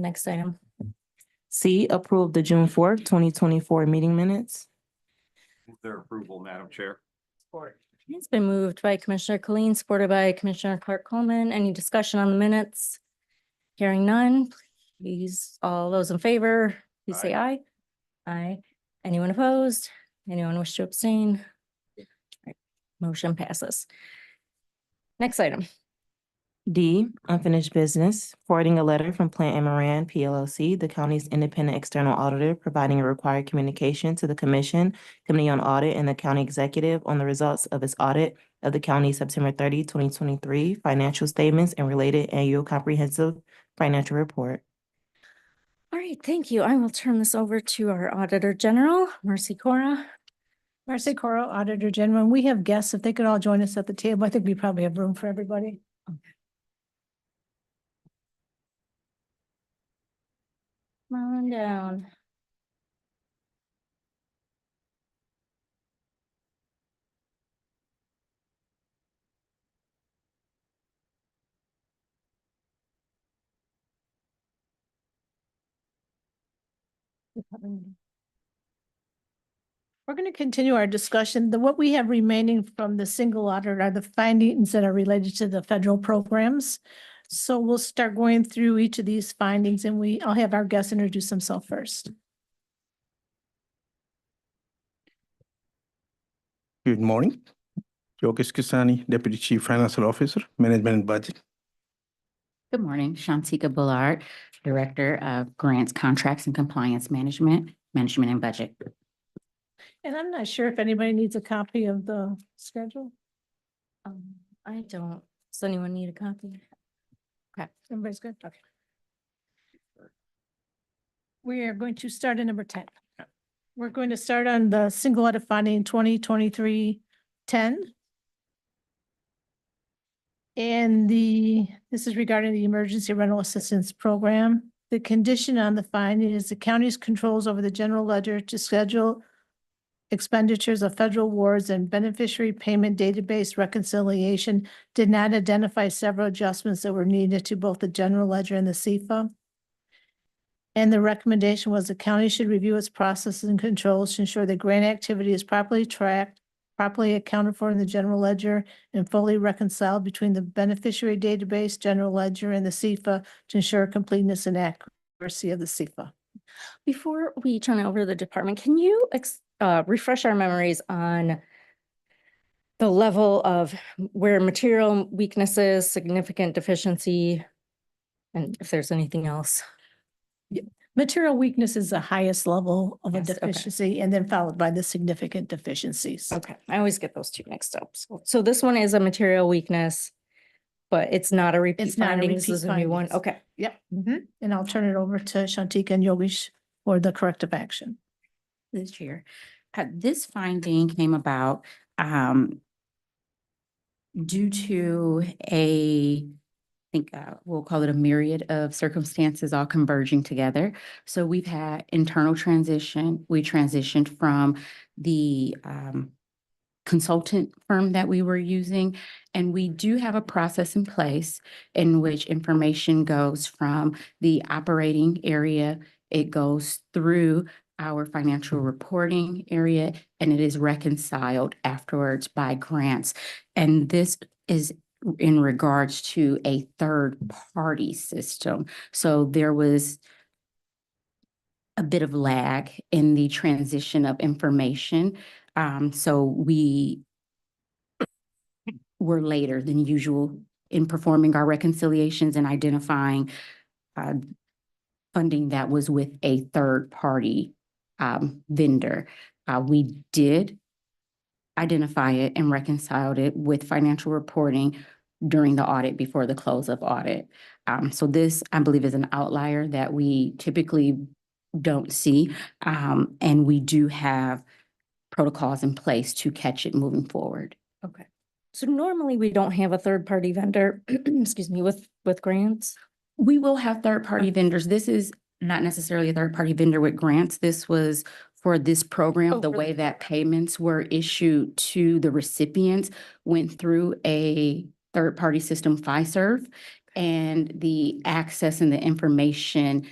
next item. C, approve the June 4th, 2024 meeting minutes. Move their approval, Madam Chair. Support. It's been moved by Commissioner Colleen, supported by Commissioner Clark Coleman. Any discussion on the minutes? Hearing none, please, all those in favor, please say aye. Aye. Anyone opposed? Anyone wish to abstain? Right. Motion passes. Next item. D, unfinished business, forwarding a letter from Plant and Moran PLLC, the county's independent external auditor, providing a required communication to the Commission, Committee on Audit, and the county executive on the results of its audit of the county's September 30, 2023 financial statements and related annual comprehensive financial report. All right, thank you. I will turn this over to our Auditor General, Marcy Cora. Marcy Cora, Auditor General. We have guests. If they could all join us at the table, I think we probably have room for everybody. Come on down. We're going to continue our discussion. What we have remaining from the single audit are the findings that are related to the federal programs. So we'll start going through each of these findings and I'll have our guests introduce themselves first. Good morning. Yogesh Kisani, Deputy Chief Financial Officer, Management and Budget. Good morning, Shantika Bullard, Director of Grants, Contracts and Compliance Management, Management and Budget. And I'm not sure if anybody needs a copy of the schedule. I don't. Does anyone need a copy? Okay, everybody's good? Okay. We are going to start at number 10. We're going to start on the single audit finding 2023-10. And this is regarding the Emergency Rental Assistance Program. The condition on the finding is the county's controls over the general ledger to schedule expenditures of federal awards and beneficiary payment database reconciliation did not identify several adjustments that were needed to both the general ledger and the CFA. And the recommendation was the county should review its processes and controls to ensure that grant activity is properly tracked, properly accounted for in the general ledger, and fully reconciled between the beneficiary database, general ledger, and the CFA to ensure completeness and accuracy of the CFA. Before we turn it over to the department, can you refresh our memories on the level of where material weaknesses, significant deficiency, and if there's anything else? Material weakness is the highest level of Yes, a okay. deficiency, and then followed by the significant deficiencies. Okay, I always get those two mixed up. So this one is a material weakness, but it's not a repeat It's not a finding. This repeat is a new one. findings. Okay. Yep. And I'll turn it over to Shantika and Yogesh for the corrective action. This year, this finding came about due to we'll call it a myriad of circumstances all converging together. So we've had internal transition. We transitioned from the consultant firm that we were using, and we do have a process in place in which information goes from the operating area, it goes through our financial reporting area, and it is reconciled afterwards by grants. And this is in regards to a third-party system. So there was a bit of lag in the transition of information. So we were later than usual in performing our reconciliations and identifying funding that was with a third-party vendor. We did identify it and reconciled it with financial reporting during the audit before the close of audit. So this, I believe, is an outlier that we typically don't see. And we do have protocols in place to catch it moving forward. Okay. So normally we don't have a third-party vendor, excuse me, with grants. We will have third-party vendors. This is not necessarily a third-party vendor with grants. This was for this program, the way that payments were issued to the recipients went through a third-party system, Fiserv. and the access and the information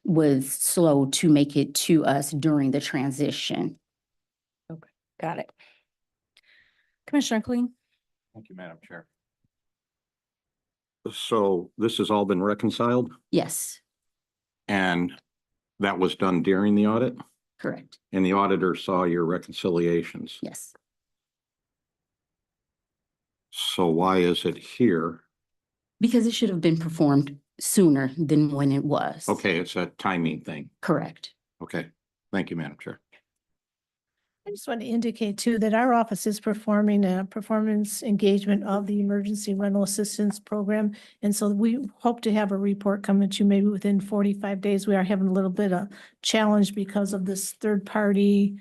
was slow to make it to us during the transition. Got it. Commissioner Clean? Thank you, Madam Chair. So this has all been reconciled Yes, and that was done during the audit correct. and the auditor saw your reconciliations. Yes. So why is it here? Because it should have been performed sooner than when it was. Okay, it's a timing thing. Correct. Okay, thank you, Madam Chair. I just want to indicate too that our office is performing a performance engagement of the Emergency Rental Assistance Program. And so we hope to have a report coming to you maybe within 45 days. We are having a little bit of challenge because of this third-party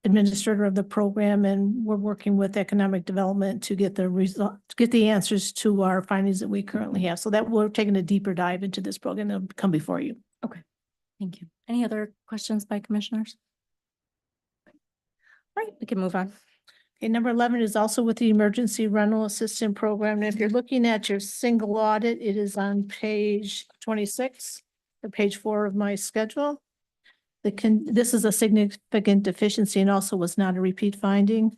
administrator of the program, and we're working with economic development to get the result, to get the answers to our findings that we currently have. So that we're taking a deeper dive into this program. It'll come before you. Thank you. Any other questions by commissioners? All right, we can move on. Okay, number 11 is also with the Emergency Rental Assistance Program. And if you're looking at your single audit, it is on page 26 or page 4 of my schedule. This is a significant deficiency and also was not a repeat finding.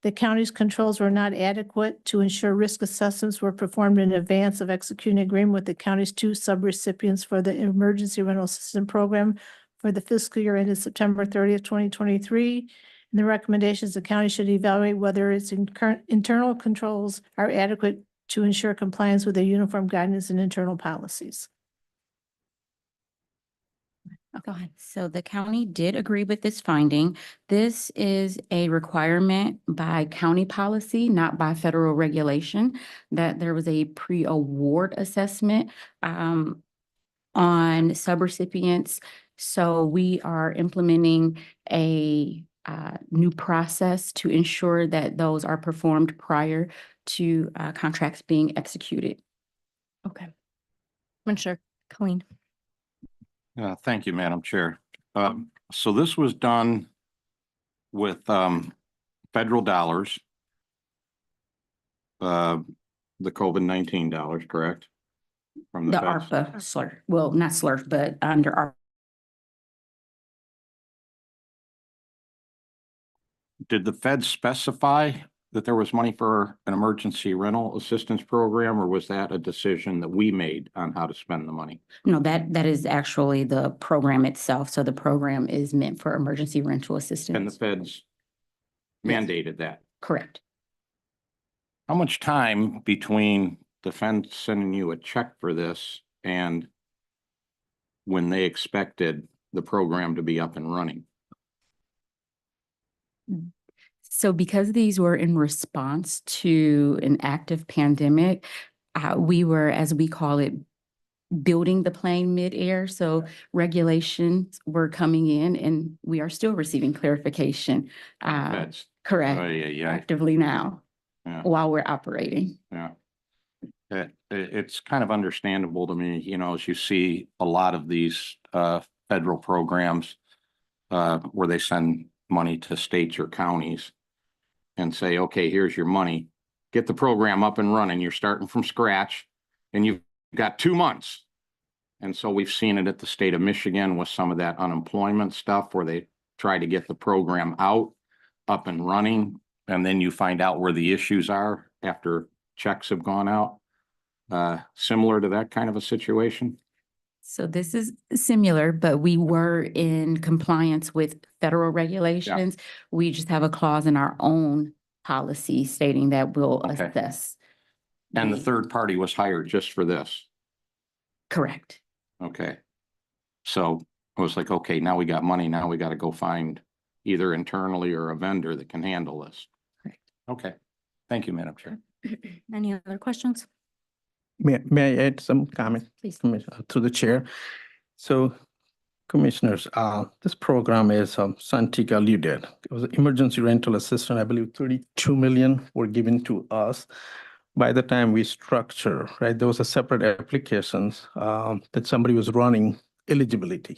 The county's controls were not adequate to ensure risk assessments were performed in advance of executing agreement with the county's 2 subrecipients for the Emergency Rental Assistance Program for the fiscal year ended September 30th, 2023. And the recommendations, the county should evaluate whether its current internal controls are adequate to ensure compliance with their uniform guidance and internal policies. Go ahead. So the county did agree with this finding. This is a requirement by county policy, not by federal regulation, that there was a pre-award assessment on subrecipients. So we are implementing a new process to ensure that those are performed prior to contracts being executed. Okay. Commissioner Clean? Thank you, Madam Chair. So this was done with federal dollars. The COVID-19 dollars, correct? From The feds. ARPA slur, well, not slur, but under ARPA. Did the feds specify that there was money for an emergency rental assistance program, or was that a decision that we made on how to spend the money? No, that is actually the program itself. So the program is meant for emergency rental And the assistance. feds Yes. mandated that. Correct. How much time between the feds sending you a check for this and when they expected the program to be up and running? So because these were in response to an active pandemic, we were, as we call it, building the plane midair. So regulations were coming in and we are still receiving clarification. Feds. Correct. Yeah. Actively now Yeah. while we're operating. Yeah. It's kind of understandable to me, you know, as you see a lot of these federal programs where they send money to states or counties and say, okay, here's your money, get the program up and running. You're starting from scratch and you've got 2 months. And so we've seen it at the state of Michigan with some of that unemployment stuff where they try to get the program out, up and running. And then you find out where the issues are after checks have gone out. Similar to that kind of a situation? So this is similar, but we were in compliance with federal regulations. We just have a clause in our own policy stating that we'll Okay. assess. And the third party was hired just for this? Correct. Okay. So it was like, okay, now we got money, now we got to go find either internally or a vendor that can handle this. Correct. Okay. Thank you, Madam Chair. Any other questions? May I add some comment? Please. To the chair. So commissioners, this program is Santika alluded. It was emergency rental assistance. I believe 32 million were given to us. By the time we structure, right, there was a separate applications that somebody was running eligibility.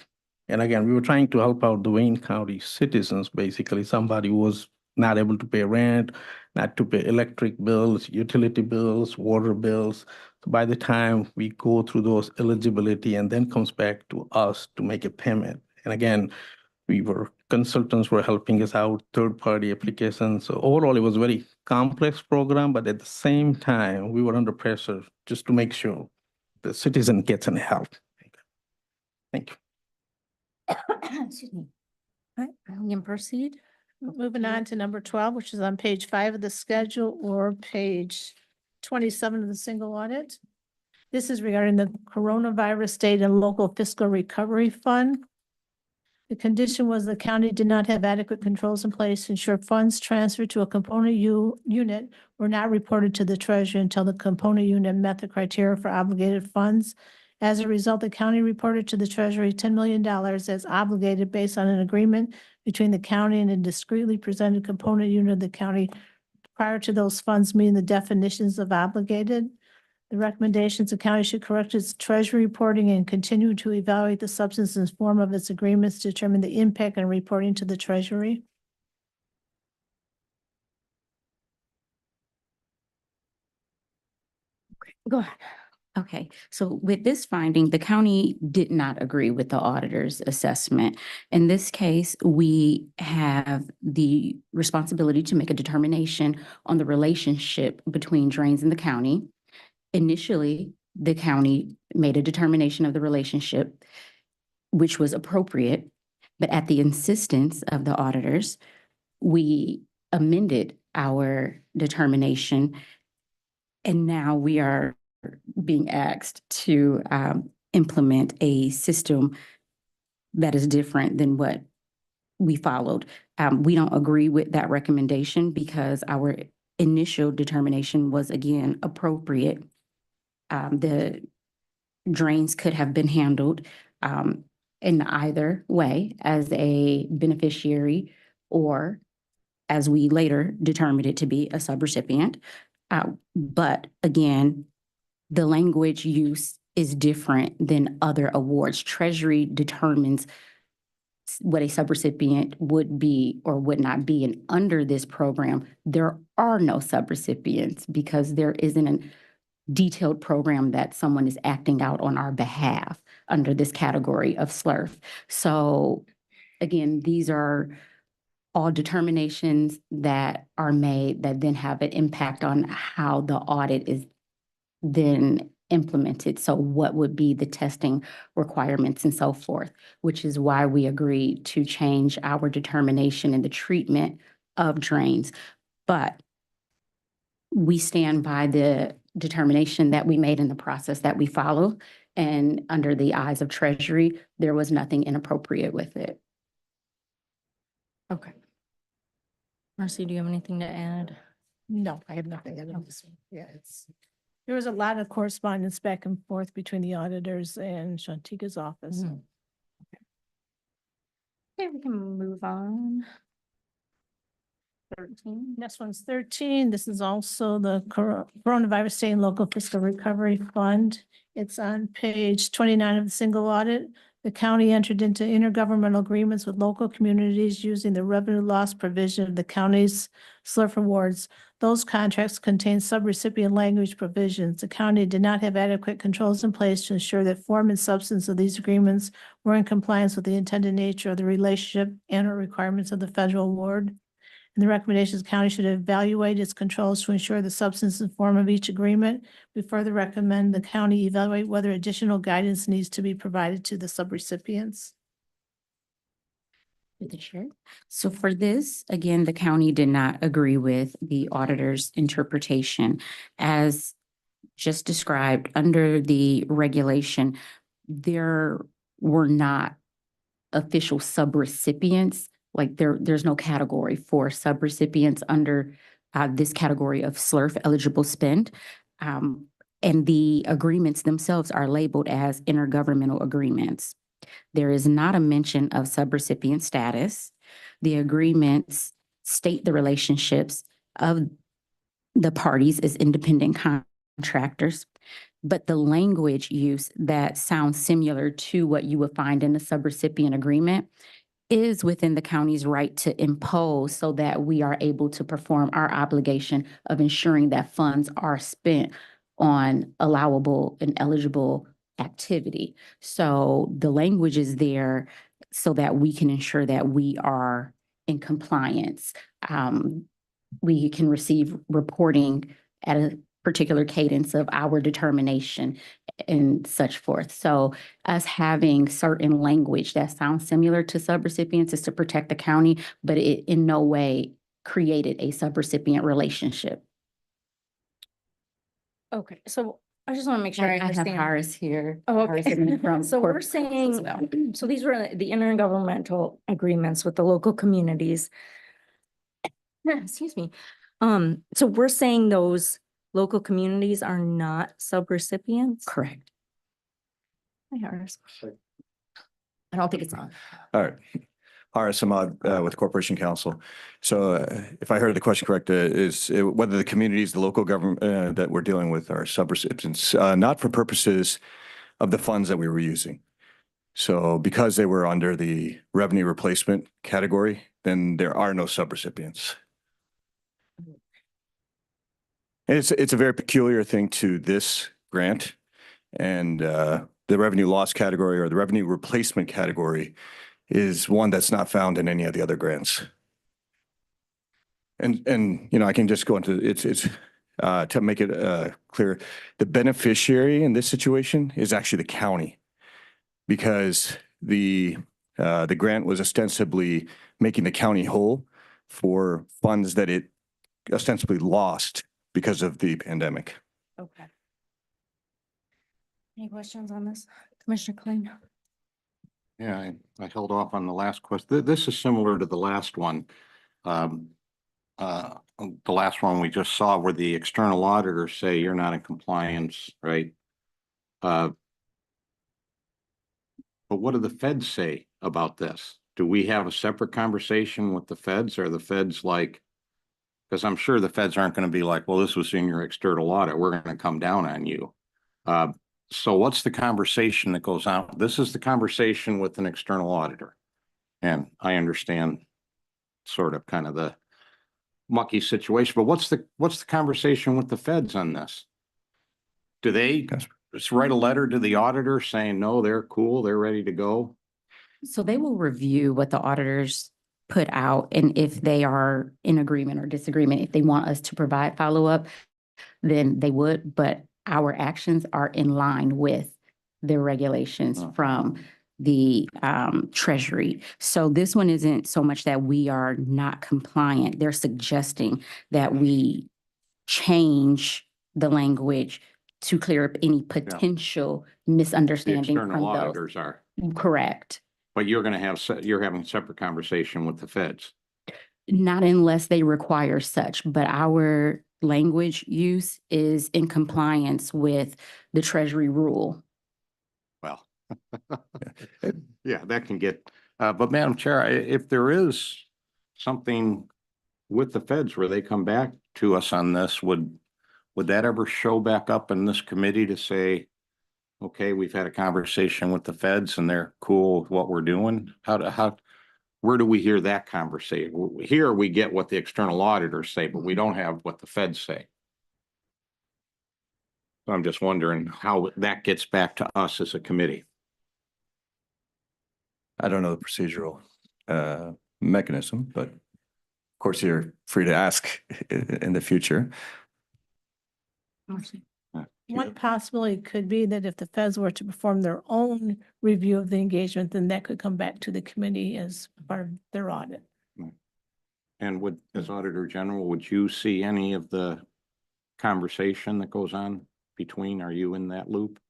And again, we were trying to help out the Wayne County citizens, basically somebody who was not able to pay rent, not to pay electric bills, utility bills, water bills. So by the time we go through those eligibility and then comes back to us to make a payment. And again, consultants were helping us out, third-party applications. So overall, it was a very complex program, but at the same time, we were under pressure just to make sure the citizen gets any help. Thank you. Excuse me. All right, we can proceed. Moving on to number 12, which is on page 5 of the schedule or page 27 of the single audit. This is regarding the coronavirus state and local fiscal recovery fund. The condition was the county did not have adequate controls in place to ensure funds transferred to a component unit were not reported to the treasury until the component unit met the criteria for obligated funds. As a result, the county reported to the treasury $10 million as obligated based on an agreement between the county and a discreetly presented component unit of the county prior to those funds meeting the definitions of obligated. The recommendations, the county should correct its treasury reporting and continue to evaluate the substance and form of its agreements to determine the impact on reporting to the treasury. Go ahead. Okay, so with this finding, the county did not agree with the auditor's assessment. In this case, we have the responsibility to make a determination on the relationship between drains and the county. Initially, the county made a determination of the relationship, which was appropriate, but at the insistence of the auditors, we amended our determination, and now we are being asked to implement a system that is different than what we followed. We don't agree with that recommendation because our initial determination was, again, appropriate. The drains could have been handled in either way as a beneficiary or, as we later determined it to be, a subrecipient. But again, the language use is different than other awards. Treasury determines what a subrecipient would be or would not be. And under this program, there are no subrecipients because there isn't a detailed program that someone is acting out on our behalf under this category of SLRF. So again, these are all determinations that are made that then have an impact on how the audit is then implemented. So what would be the testing requirements and so forth, which is why we agreed to change our determination in the treatment of drains. But we stand by the determination that we made in the process that we follow. And under the eyes of Treasury, there was nothing inappropriate with it. Okay. Marcy, do you have anything to add? No, I have nothing. Yeah, there was a lot of correspondence back and forth between the auditors and Shantika's office. Mhm. Okay, we can move on. 13. Next one's 13. This is also the Coronavirus State and Local Fiscal Recovery Fund. It's on page 29 of the single audit. The county entered into intergovernmental agreements with local communities using the revenue loss provision of the county's SLRF awards. Those contracts contain subrecipient language provisions. The county did not have adequate controls in place to ensure that form and substance of these agreements were in compliance with the intended nature of the relationship and or requirements of the federal award. And the recommendations, the county should evaluate its controls to ensure the substance and form of each agreement. We further recommend the county evaluate whether additional guidance needs to be provided to the subrecipients. With the chair. So for this, again, the county did not agree with the auditor's interpretation. As just described under the regulation, there were not official subrecipients. Like there's no category for subrecipients under this category of SLRF eligible spend. And the agreements themselves are labeled as intergovernmental agreements. There is not a mention of subrecipient status. The agreements state the relationships of the parties as independent contractors, but the language use that sounds similar to what you would find in a subrecipient agreement is within the county's right to impose so that we are able to perform our obligation of ensuring that funds are spent on allowable and eligible activity. So the language is there so that we can ensure that we are in compliance. We can receive reporting at a particular cadence of our determination and such forth. So us having certain language that sounds similar to subrecipients is to protect the county, but it in no way created a subrecipient relationship. Okay, so I just want to make sure I have understand. Harris here. Oh, Harris okay. is from So we're corporate as saying, well. so these were the intergovernmental agreements with the local communities. Excuse me. So we're saying those local communities are not subrecipients? Correct. Hi, Harris. I don't think it's on. All right. Horace Ahmad with Corporation Counsel. So if I heard the question correct, whether the communities, the local government that we're dealing with are subrecipients, not for purposes of the funds that we were using. So because they were under the revenue replacement category, then there are no subrecipients. It's a very peculiar thing to this grant, and the revenue loss category or the revenue replacement category is one that's not found in any of the other grants. And you know, I can just go into it's to make it clear, the beneficiary in this situation is actually the county, because the grant was ostensibly making the county whole for funds that it ostensibly lost because of the pandemic. Okay. Any questions on this? Commissioner Kling? Yeah, I held off on the last question. This is similar to the last one. The last one we just saw where the external auditors say you're not in compliance, right? But what do the feds say about this? Do we have a separate conversation with the feds? Or the feds like, because I'm sure the feds aren't going to be like, well, this was in your external audit, we're going to come down on you. So what's the conversation that goes on? This is the conversation with an external auditor. And I understand sort of kind of the mucky situation, but what's the conversation with the feds on this? Do they just write a letter to the auditor saying, no, they're cool, they're ready to go? So they will review what the auditors put out, and if they are in agreement or disagreement, if they want us to provide follow-up, then they would, but our actions are in line with the regulations from the Treasury. So this one isn't so much that we are not compliant. They're suggesting that we change the language to clear up any potential The misunderstanding from external those. auditors are, Correct. but you're going to have, you're having a separate conversation with the feds. Not unless they require such, but our language use is in compliance with the Treasury rule. Well, yeah, that can get, but Madam Chair, if there is something with the feds where they come back to us on this, would that ever show back up in this committee to say, okay, we've had a conversation with the feds and they're cool with what we're doing? Where do we hear that conversation? Here we get what the external auditors say, but we don't have what the feds say. So I'm just wondering how that gets back to us as a committee. I don't know the procedural mechanism, but of course you're free to ask in the future. One possibility could be that if the feds were to perform their own review of the engagement, then that could come back to the committee as part of their audit. And would, as Auditor General, would you see any of the conversation that goes on between, are you in that loop?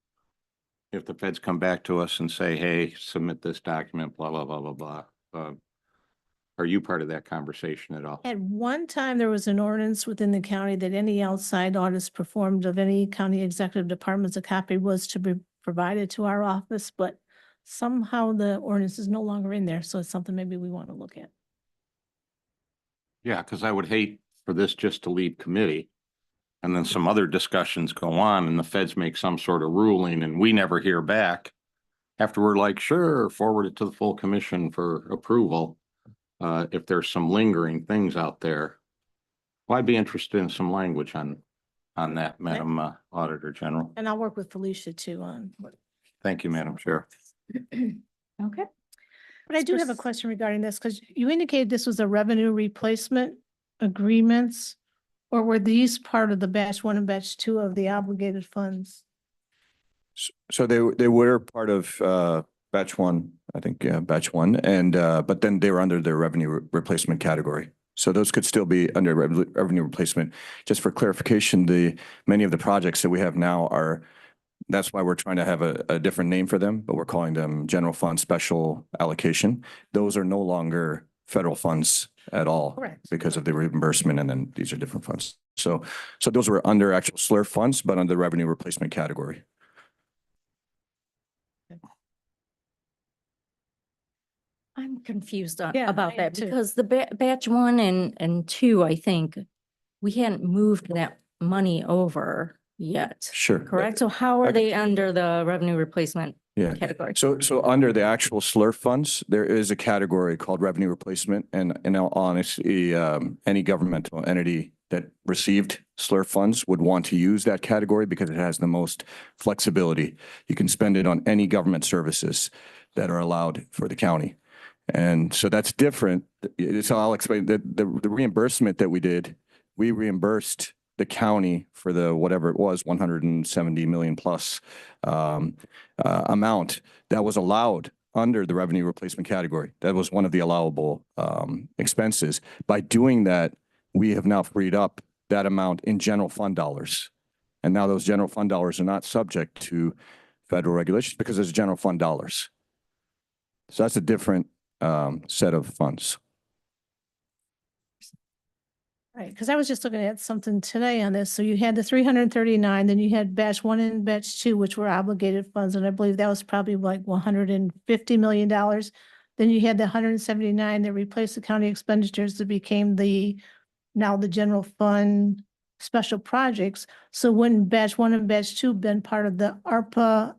If the feds come back to us and say, hey, submit this document, blah, blah, blah, blah, blah. Are you part of that conversation at all? At one time, there was an ordinance within the county that any outside audits performed of any county executive departments, a copy was to be provided to our office, but somehow the ordinance is no longer in there. So it's something maybe we want to look at. Yeah, because I would hate for this just to leave committee and then some other discussions go on and the feds make some sort of ruling and we never hear back. after we're like, sure, forward it to the full commission for approval, if there's some lingering things out there, well, I'd be interested in some language on that, Madam Auditor General. And I'll work with Felicia too on. Thank you, Madam Chair. Okay. But I do have a question regarding this, because you indicated this was a revenue replacement agreements, or were these part of the batch one and batch two of the obligated funds? So they were part of batch one, I think, yeah, batch one, and but then they were under the revenue replacement category. So those could still be under revenue replacement. Just for clarification, many of the projects that we have now are, that's why we're trying to have a different name for them, but we're calling them general fund special allocation. Those are no longer federal funds at all. Correct. Because of the reimbursement, and then these are different funds. So those were under actual SLRF funds, but under the revenue replacement category. I'm confused Yeah, about I am that too. because the batch one and two, I think, we hadn't moved that money over yet, Sure. correct? So how are Okay. they under the revenue replacement Yeah. category? So under the actual SLRF funds, there is a category called revenue replacement, and in all honesty, any governmental entity that received SLRF funds would want to use that category because it has the most flexibility. You can spend it on any government services that are allowed for the county. And so that's different. So I'll explain the reimbursement that we did. We reimbursed the county for the, whatever it was, 170 million plus amount that was allowed under the revenue replacement category. That was one of the allowable expenses. By doing that, we have now freed up that amount in general fund dollars. And now those general fund dollars are not subject to federal regulations because there's general fund dollars. So that's a different set of funds. Right, because I was just looking at something today on this. So you had the 339, then you had batch one and batch two, which were obligated funds, and I believe that was probably like $150 million. Then you had the 179 that replaced the county expenditures that became now the general fund special projects. So wouldn't batch one and batch two been part of the ARPA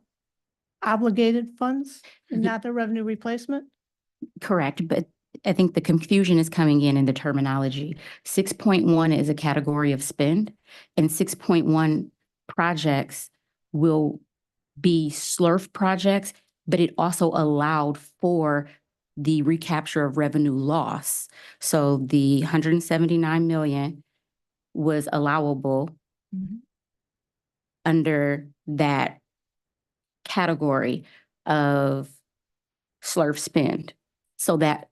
obligated funds and Ye- not the revenue replacement? Correct, but I think the confusion is coming in the terminology. 6.1 is a category of spend, and 6.1 projects will be SLRF projects, but it also allowed for the recapture of revenue loss. So the 179 million was allowable under that category of SLRF spend. So that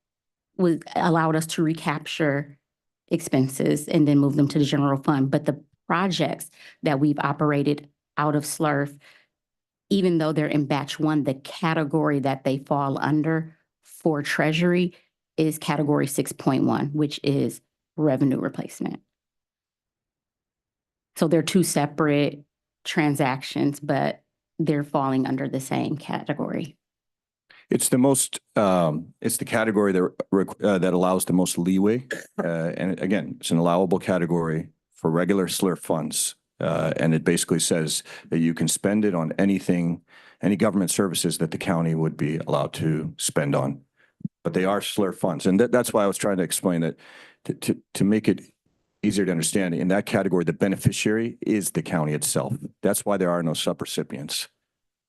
allowed us to recapture expenses and then move them to the general fund. But the projects that we've operated out of SLRF, even though they're in batch one, the category that they fall under for Treasury is category 6.1, which is revenue replacement. So they're two separate transactions, but they're falling under the same category. It's the most, it's the category that allows the most leeway. And again, it's an allowable category for regular SLRF funds. And it basically says that you can spend it on anything, any government services that the county would be allowed to spend on. But they are SLRF funds. And that's why I was trying to explain that to make it easier to understand. In that category, the beneficiary is the county itself. That's why there are no subrecipients,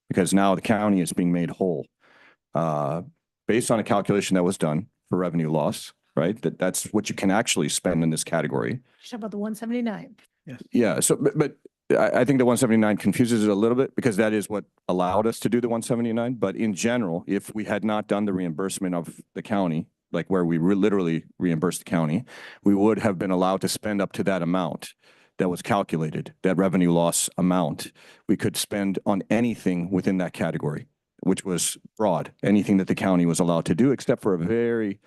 because now the county is being made whole. Based on a calculation that was done for revenue loss, right? That's what you can actually spend in this category. How about the 179? Yeah. So, but I think the 179 confuses it a little bit because that is what allowed us to do the 179. But in general, if we had not done the reimbursement of the county, like where we literally reimbursed the county, we would have been allowed to spend up to that amount that was calculated, that revenue loss amount. We could spend on anything within that category, which was broad, anything that the county was allowed to do, except for a very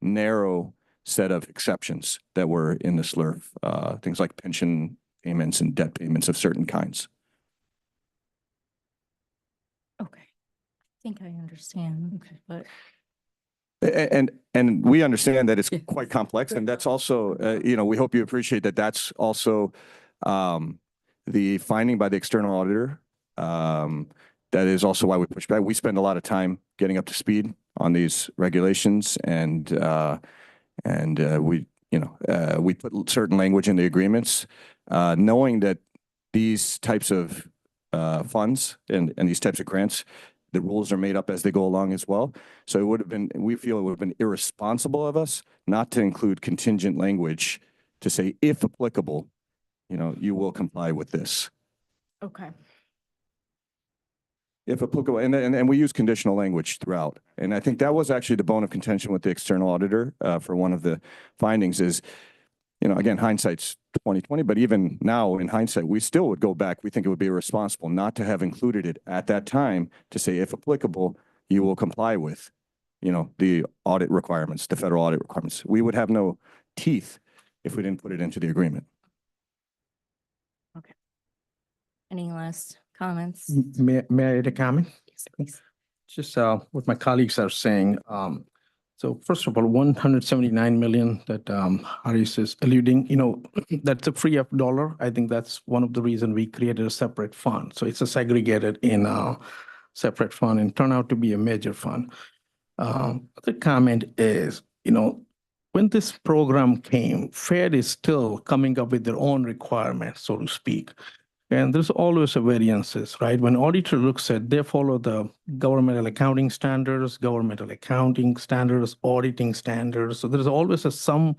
narrow set of exceptions that were in the SLRF, things like pension payments and debt payments of certain kinds. Okay. I think I understand, but And we understand that it's Yeah. quite complex, and that's also, we hope you appreciate that that's also the finding by the external auditor that is also why we push back. We spend a lot of time getting up to speed on these regulations and we, we put certain language in the agreements, knowing that these types of funds and these types of grants, the rules are made up as they go along as well. So it would have been, we feel it would have been irresponsible of us not to include contingent language to say, if applicable, you will comply with this. Okay. If applicable, and we use conditional language throughout. And I think that was actually the bone of contention with the external auditor for one of the findings is, again, hindsight's 2020, but even now in hindsight, we still would go back. We think it would be irresponsible not to have included it at that time to say, if applicable, you will comply with, the audit requirements, the federal audit requirements. We would have no teeth if we didn't put it into the agreement. Any last comments? May I add a comment? Yes, please. Just what my colleagues are saying. So first of all, 179 million that Harris is alluding, that's a free up dollar. I think that's one of the reasons we created a separate fund. So it's a segregated in a separate fund and turned out to be a major fund. The comment is, when this program came, Fed is still coming up with their own requirements, so to speak. And there's always a variances, right? When auditor looks at, they follow the governmental accounting standards, auditing standards. So there's always some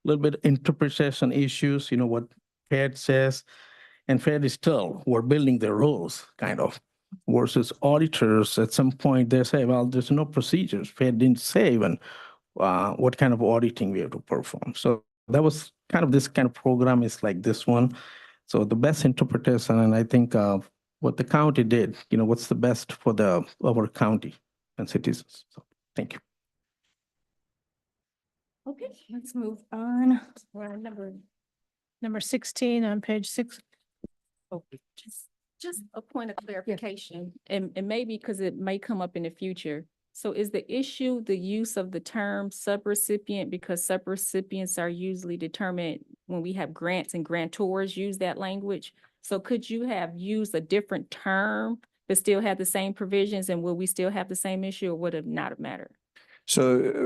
little bit interpretation issues, what Fed says. And Fed is still, we're building their rules, kind of. Versus auditors, at some point, they say, well, there's no procedures. Fed didn't say even what kind of auditing we have to perform. So that was this kind of program is like this one. So the best interpretation, and I think what the county did, what's the best for our county and citizens. So thank you. Okay, let's move on. We're on number 16 on page 6. Oh, just a point of clarification, and maybe because it may come up in the future. So is the issue the use of the term subrecipient, because subrecipients are usually determined when we have grants and grantors use that language? So could you have used a different term but still have the same provisions, and will we still have the same issue, or would it not have mattered? So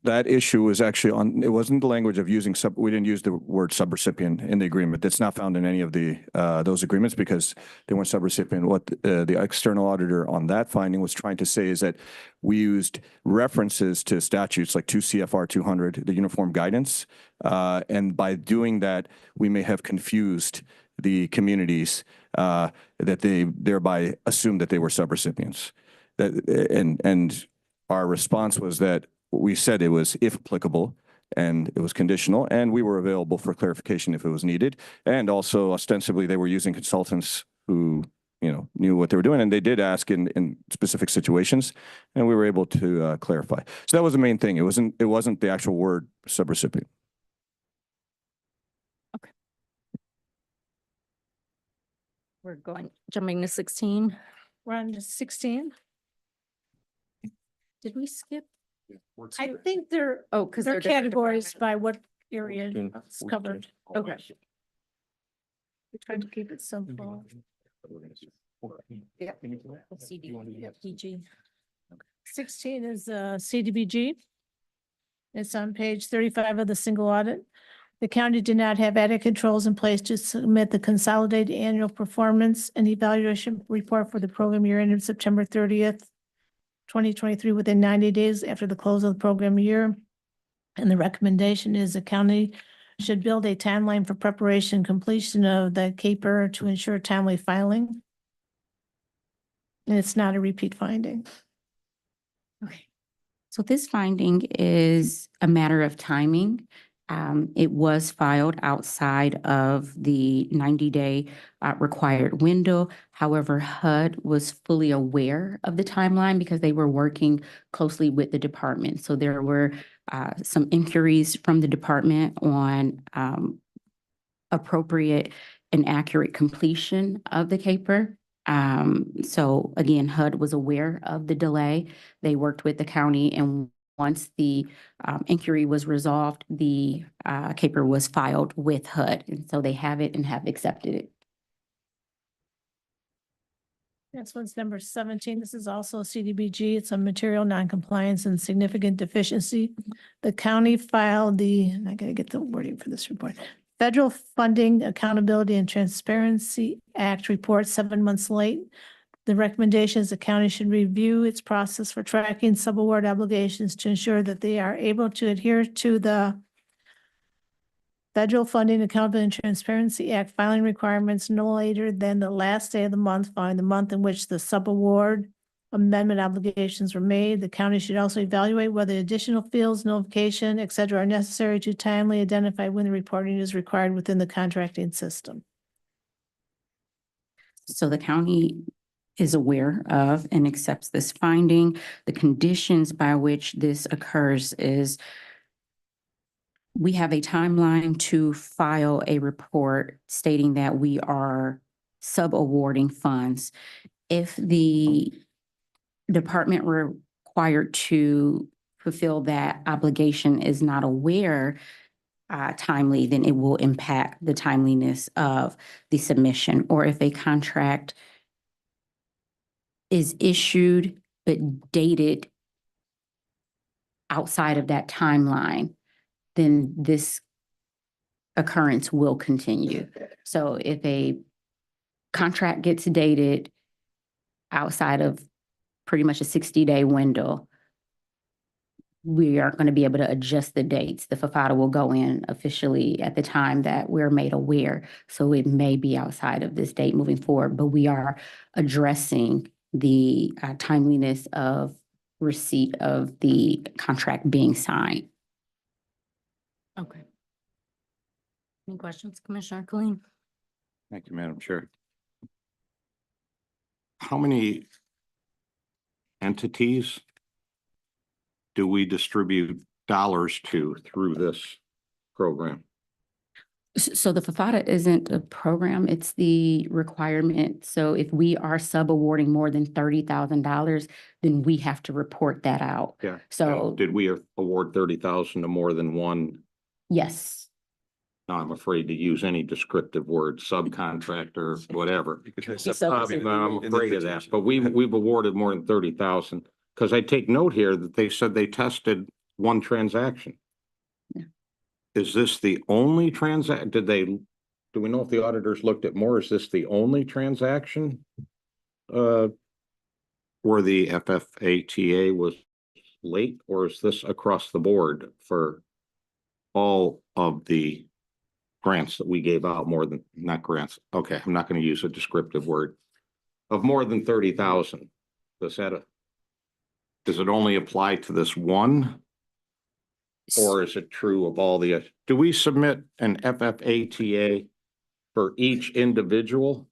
that issue was actually it wasn't the language of using we didn't use the word subrecipient in the agreement. That's not found in any of the those agreements because they weren't subrecipient. What the external auditor on that finding was trying to say is that we used references to statutes like 2 CFR 200, the uniform guidance. And by doing that, we may have confused the communities that they thereby assumed that they were subrecipients. And our response was that we said it was if applicable and it was conditional, and we were available for clarification if it was needed. And also ostensibly they were using consultants who, knew what they were doing, and they did ask in specific situations, and we were able to clarify. So that was the main thing. It wasn't the actual word subrecipient. Okay. We're jumping to 16. We're on to 16. Did we skip? I think they're Because they're categories by what area it's covered. Okay. We tried to keep it simple. Yeah. PG. 16 is CDBG. It's on page 35 of the single audit. The county did not have adequate controls in place to submit the consolidated annual performance and evaluation report for the program year ended September 30th, 2023 within 90 days after the close of the program year. And the recommendation is the county should build a timeline for preparation and completion of the CAPER to ensure timely filing. And it's not a repeat finding. Okay. So this finding is a matter of timing. It was filed outside of the 90-day required window. However, HUD was fully aware of the timeline because they were working closely with the department. So there were some inquiries from the department on appropriate and accurate completion of the CAPER. So again, HUD was aware of the delay. They worked with the county, and once the inquiry was resolved, the CAPER was filed with HUD. And so they have it and have accepted it. Next one's number 17. This is also CDBG. It's a material noncompliance and significant deficiency. The county filed I gotta get the wording for this report. Federal Funding Accountability and Transparency Act report 7 months late. The recommendation is the county should review its process for tracking subaward obligations to ensure that they are able to adhere to the Federal Funding Accountability and Transparency Act filing requirements no later than the last day of the month following the month in which the subaward amendment obligations were made. The county should also evaluate whether additional fields, notification, et cetera, are necessary to timely identify when the reporting is required within the contracting system. So the county is aware of and accepts this finding. The conditions by which this occurs is we have a timeline to file a report stating that we are subawarding funds. If the department required to fulfill that obligation is not aware timely, then it will impact the timeliness of the submission. Or if a contract is issued but dated outside of that timeline, then this occurrence will continue. So if a contract gets dated outside of pretty much a 60-day window, we aren't going to be able to adjust the dates. The FFATA will go in officially at the time that we're made aware. So it may be outside of this date moving forward, but we are addressing the timeliness of receipt of the contract being signed. Okay. Any questions, Commissioner Khalil? Thank you, Madam Chair. How many entities do we distribute dollars to through this program? So the FFATA isn't a program, it's the requirement. So if we are subawarding more than $30,000, then we have to report that out. Yeah. So Did we award 30,000 to more than one? yes, No, I'm afraid to use any descriptive word, subcontractor, whatever. I'm afraid of that, but we've awarded more than 30,000. Because I take note here that they said they tested one transaction. Yeah. Is this the only do we know if the auditors looked at more? Is this the only transaction? Where the FFATA was late, or is this across the board for all of the grants that we gave out not grants? Okay, I'm not going to use a descriptive word of more than 30,000. Does it only apply to this one? Or is it true of all do we submit an FFATA for each individual?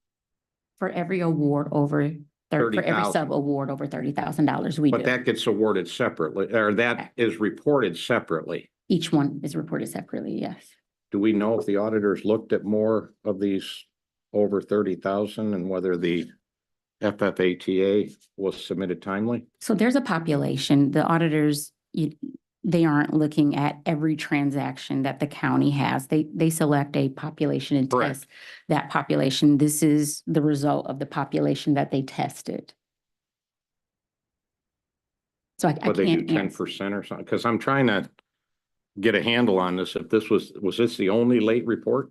for every award over, for every 30,000. sub-award over $30,000, we But do. that gets awarded separately, or that is reported separately. Each one is reported separately, yes. Do we know if the auditors looked at more of these over 30,000 and whether the FFATA was submitted timely? So there's a population, the auditors, they aren't looking at every transaction that the county has. They select a population and Correct. test that population. This is the result of the population that they tested. So I But they do can't answer. 10% or something, because I'm trying to get a handle on this. If this was this the only late report?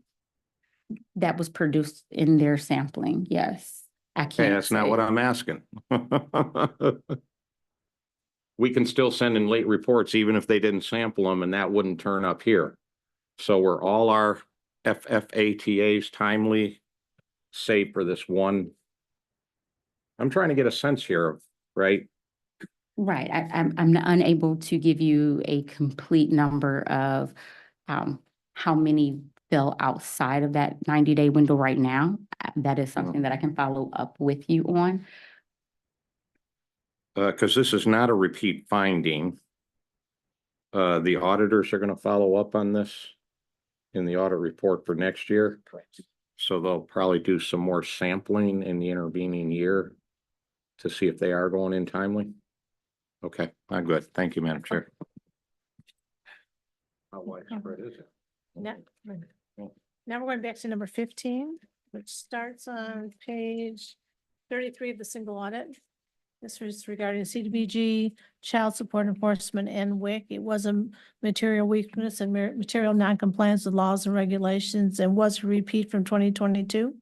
That was produced in their sampling, yes. I Hey, can't that's not say. what I'm asking. We can still send in late reports even if they didn't sample them, and that wouldn't turn up here. So were all our FFATAs timely, save for this one? I'm trying to get a sense here of, right? Right, I'm unable to give you a complete number of how many fell outside of that 90-day window right now. That is something that I can follow up with you on. Because this is not a repeat finding. The auditors are going to follow up on this in the audit report for next year. Correct. So they'll probably do some more sampling in the intervening year to see if they are going in timely. Okay, I'm good. Thank you, Madam Chair. How widespread is it? Now we're going back to number 15, which starts on page 33 of the single audit. This was regarding CDBG, child support enforcement, and WIC. It was a material weakness and material noncompliance with laws and regulations and was a repeat from 2022.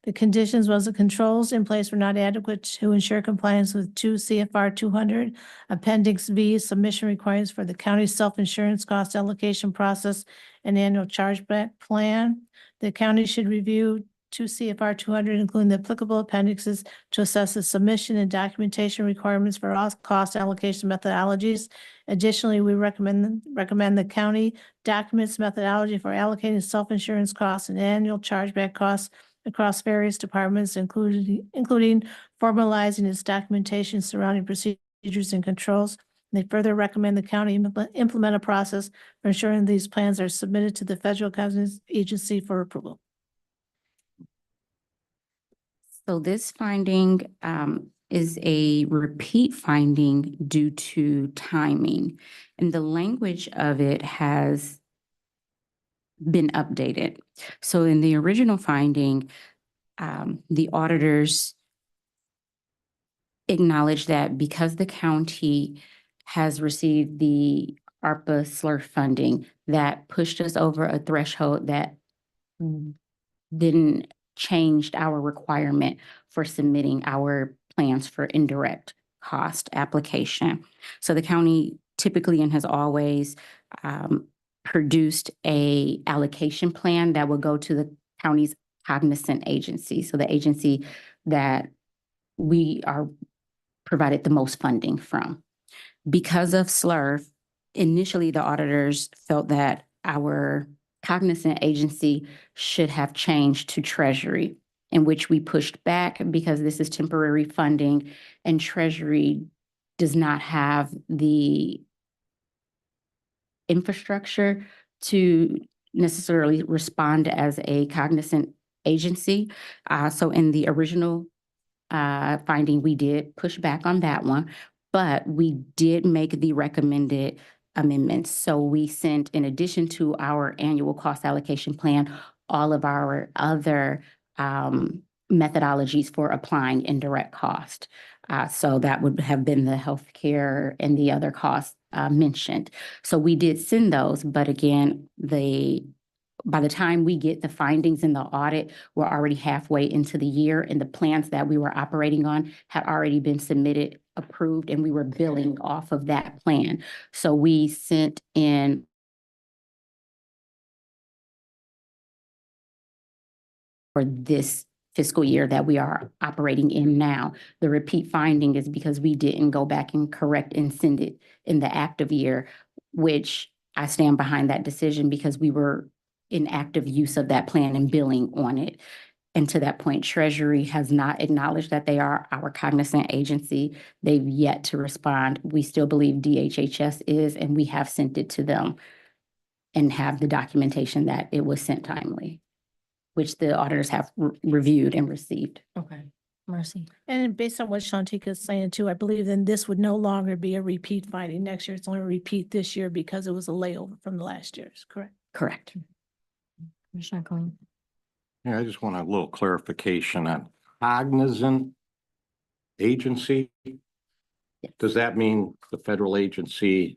The conditions was the controls in place were not adequate to ensure compliance with 2 CFR 200. Appendix V, submission requirements for the county's self-insurance cost allocation process and annual chargeback plan. The county should review 2 CFR 200, including the applicable appendixes, to assess the submission and documentation requirements for all cost allocation methodologies. Additionally, we recommend the county documents methodology for allocating self-insurance costs and annual chargeback costs across various departments, including formalizing its documentation surrounding procedures and controls. They further recommend the county implement a process for ensuring these plans are submitted to the federal government agency for approval. So this finding is a repeat finding due to timing, and the language of it has been updated. So in the original finding, the auditors acknowledged that because the county has received the ARPA SLURF funding, that pushed us over a threshold that didn't change our requirement for submitting our plans for indirect cost application. So the county typically and has always produced a allocation plan that will go to the county's cognizant agency. So the agency that we are provided the most funding from. Because of SLURF, initially the auditors felt that our cognizant agency should have changed to Treasury, in which we pushed back because this is temporary funding and Treasury does not have the infrastructure to necessarily respond as a cognizant agency. So in the original finding, we did push back on that one, but we did make the recommended amendments. So we sent, in addition to our annual cost allocation plan, all of our other methodologies for applying indirect cost. So that would have been the healthcare and the other costs mentioned. So we did send those, but again, by the time we get the findings in the audit, we're already halfway into the year, and the plans that we were operating on had already been submitted, approved, and we were billing off of that plan. So we sent in for this fiscal year that we are operating in now. The repeat finding is because we didn't go back and correct and send it in the active year, which I stand behind that decision because we were in active use of that plan and billing on it. And to that point, Treasury has not acknowledged that they are our cognizant agency. They've yet to respond. We still believe DHHS is, and we have sent it to them and have the documentation that it was sent timely, which the auditors have reviewed and received. Okay. Marcy. And based on what Shantika is saying too, I believe then this would no longer be a repeat finding next year. It's only a repeat this year because it was a layover from the last year's, correct? Correct. Commissioner Coleen. Yeah, I just want a little clarification on cognizant agency. Does that mean the federal agency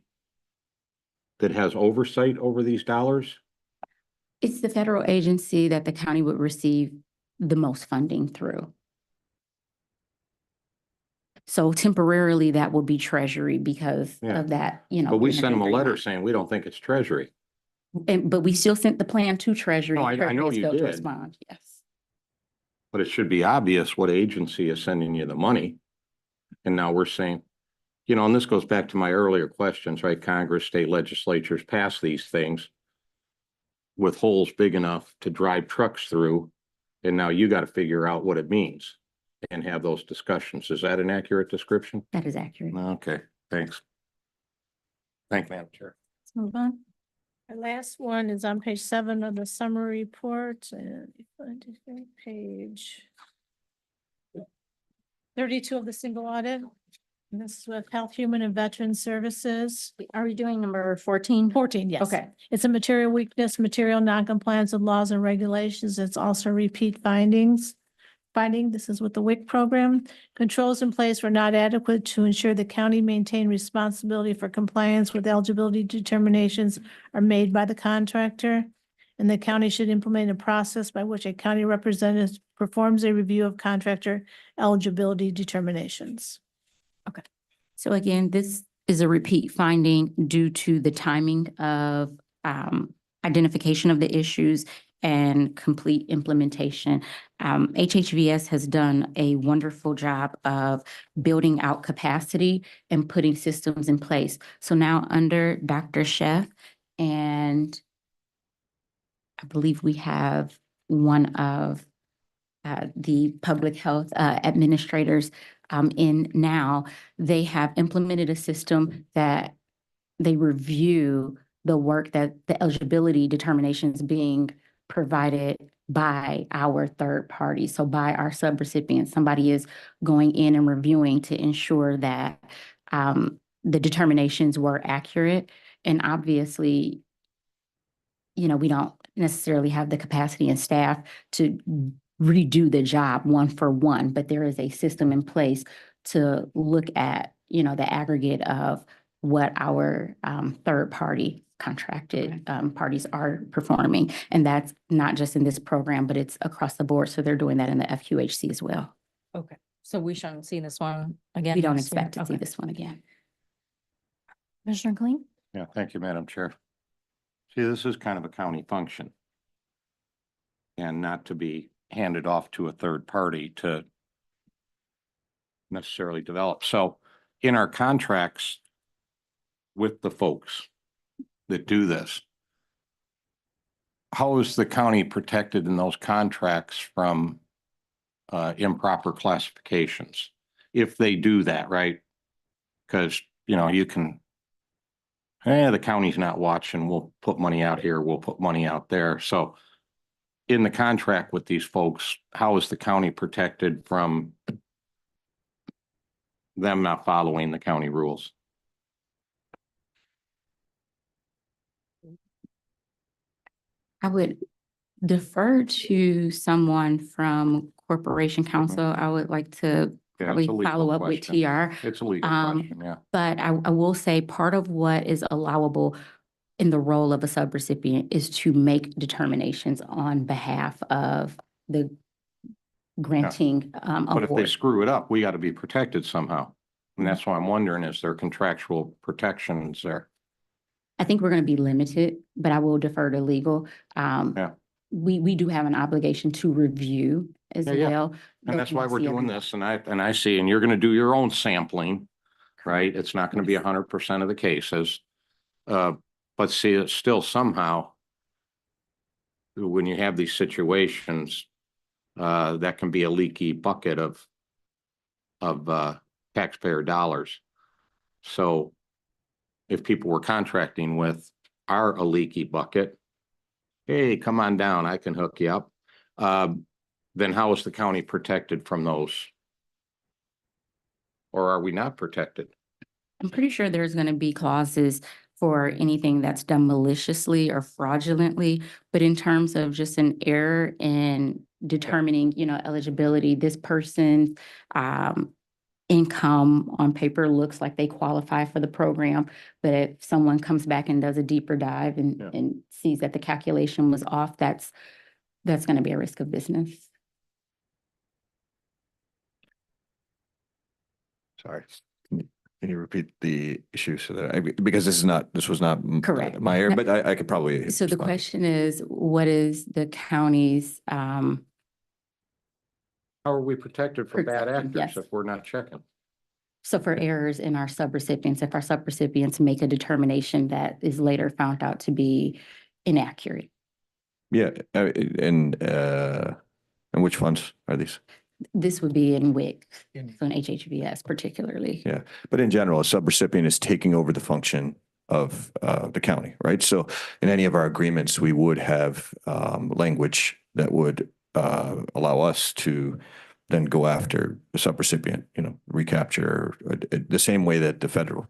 that has oversight over these dollars? It's the federal agency that the county would receive the most funding through. So temporarily, that will be Treasury because Yeah. of that, you know. But we sent them a agreement. letter saying we don't think it's Treasury. But we still sent the plan to Treasury. No, I know Treasury has you failed to did. respond. Yes. But it should be obvious what agency is sending you the money. And now we're saying, you know, and this goes back to my earlier questions, right? Congress, state legislatures pass these things with holes big enough to drive trucks through. And now you got to figure out what it means and have those discussions. Is that an accurate description? That is accurate. Okay, thanks. Thank you, Madam Chair. Let's move on. Our last one is on page 7 of the summary report, and page 32 of the single audit. And this is with Health, Human and Veteran Services. Are we doing number 14? 14, yes. Okay. It's a material weakness, material noncompliance with laws and regulations. It's also repeat findings. finding, this is with the WIC program, controls in place were not adequate to ensure the county maintain responsibility for compliance with eligibility determinations are made by the contractor. And the county should implement a process by which a county representative performs a review of contractor eligibility determinations. So again, this is a repeat finding due to the timing of identification of the issues and complete implementation. HHVS has done a wonderful job of building out capacity and putting systems in place. So now under Dr. Chef, and I believe we have one of the public health administrators in now, they have implemented a system that they review the work that the eligibility determinations being provided by our third party. So by our subrecipients, somebody is going in and reviewing to ensure that the determinations were accurate. And obviously, you know, we don't necessarily have the capacity and staff to redo the job one for one, but there is a system in place to look at, you know, the aggregate of what our third party contracted parties are performing. And that's not just in this program, but it's across the board. So they're doing that in the FQHC as well. Okay, so we shouldn't see this one again. We don't next year? expect to see Okay. this one again. Commissioner Clean? Yeah, thank you, Madam Chair. See, this is kind of a county function. And not to be handed off to a third party to necessarily develop. So in our contracts with the folks that do this, how is the county protected in those contracts from improper classifications? If they do that, right? Because, you know, you can, the county's not watching, we'll put money out here, we'll put money out there. So in the contract with these folks, how is the county protected from them not following the county rules? I would defer to someone from Corporation Counsel. I would like to Yeah, it's probably a legal follow up with question. TR. It's a legal question, yeah. But I will say part of what is allowable in the role of a subrecipient is to make determinations on behalf of the granting But if they award. screw it up, we got to be protected somehow. And that's why I'm wondering, is there contractual protections there? I think we're going to be limited, but I will defer to legal. Yeah. We do have an obligation to review as Yeah, yeah. well. And that's why we're see doing every- this. And I see, and you're going to do your own sampling, right? It's not going to be 100% of the cases. But see, it's still somehow, when you have these situations, that can be a leaky bucket of taxpayer dollars. So if people were contracting with our a leaky bucket, hey, come on down, I can hook you up. Then how is the county protected from those? Or are we not protected? I'm pretty sure there's going to be clauses for anything that's done maliciously or fraudulently, but in terms of just an error in determining, you know, eligibility, this person's income on paper looks like they qualify for the program, but if someone comes back and does a deeper dive and, Yeah. and sees that the calculation was off, that's going to be a risk of business. Sorry. Can you repeat the issue so that because this was not Correct. my area, but I could probably. So the respond. question is, what is the county's, How are we protected from bad Protected, actors yes. if we're not checking? so for errors in our subrecipients, if our subrecipients make a determination that is later found out to be inaccurate? Yeah, and which funds are these? This would be in WIC, so in HHVS particularly. Yeah, but in general, a subrecipient is taking over the function of the county, right? So in any of our agreements, we would have language that would allow us to then go after the subrecipient, you know, recapture the same way that the federal Yeah,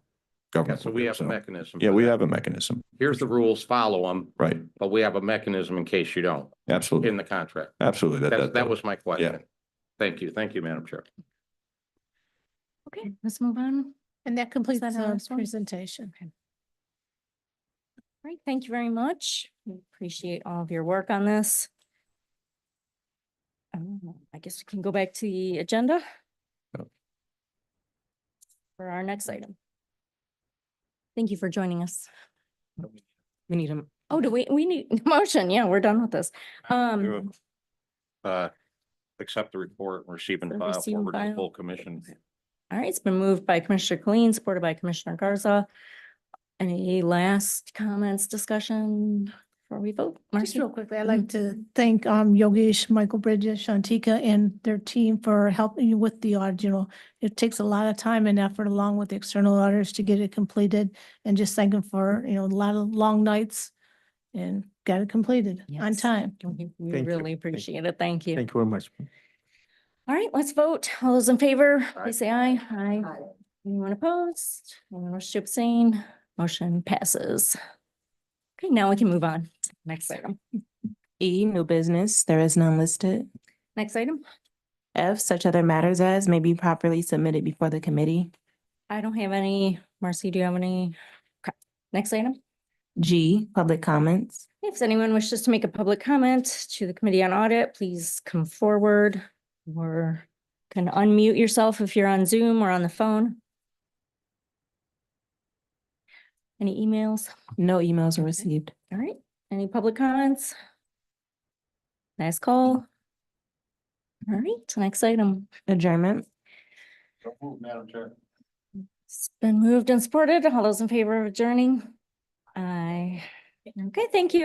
government. so would we do. have a So, mechanism. Yeah, for we that. have a mechanism. Here's the rules, follow them, Right, but we have a mechanism in case you don't, absolutely, in the contract. absolutely. That was my question. Thank you. Thank you, Madam Chair. Okay, let's move on. And that completes that our the last one? presentation. All right, thank you very much. We appreciate all of your work on this. I guess we can go back to the agenda for our next item. Thank you for joining us. We need them. Oh, do we need a motion? Yeah, we're done with this. Accept the report, receive and So file, receive and forward to the file. full commission. All right, it's been moved by Commissioner Colleen, supported by Commissioner Garza. Any last comments, discussion before we vote? Just Marcy? real quickly, I'd like to thank Yogesh, Michael Bridges, Shantika, and their team for helping you with the audit. You know, it takes a lot of time and effort along with the external auditors to get it completed. And just thank them for, a lot of long nights and got it completed on Yes. time. We Thank you. really appreciate it. Thank you. Thank you very much. All right, let's vote. All those in favor, Aye. please say aye. Aye. Anyone opposed? Anyone wish to abstain? Motion passes. Okay, now we can move on. to the Next item. E, new business. There is none listed. Next item. F, such other matters as may be properly submitted before the committee. I don't have any. Marcy, do you have any? Okay. Next item. G, public comments. If anyone wishes to make a public comment to the Committee on Audit, please come forward or can unmute yourself if you're on Zoom or on the phone. Any emails? No emails were received. All right, any public comments? Nice call. All right, next item. Adjournment. Madam Chair. It's been moved and supported. All those in favor of adjourning? Aye. Okay, thank you.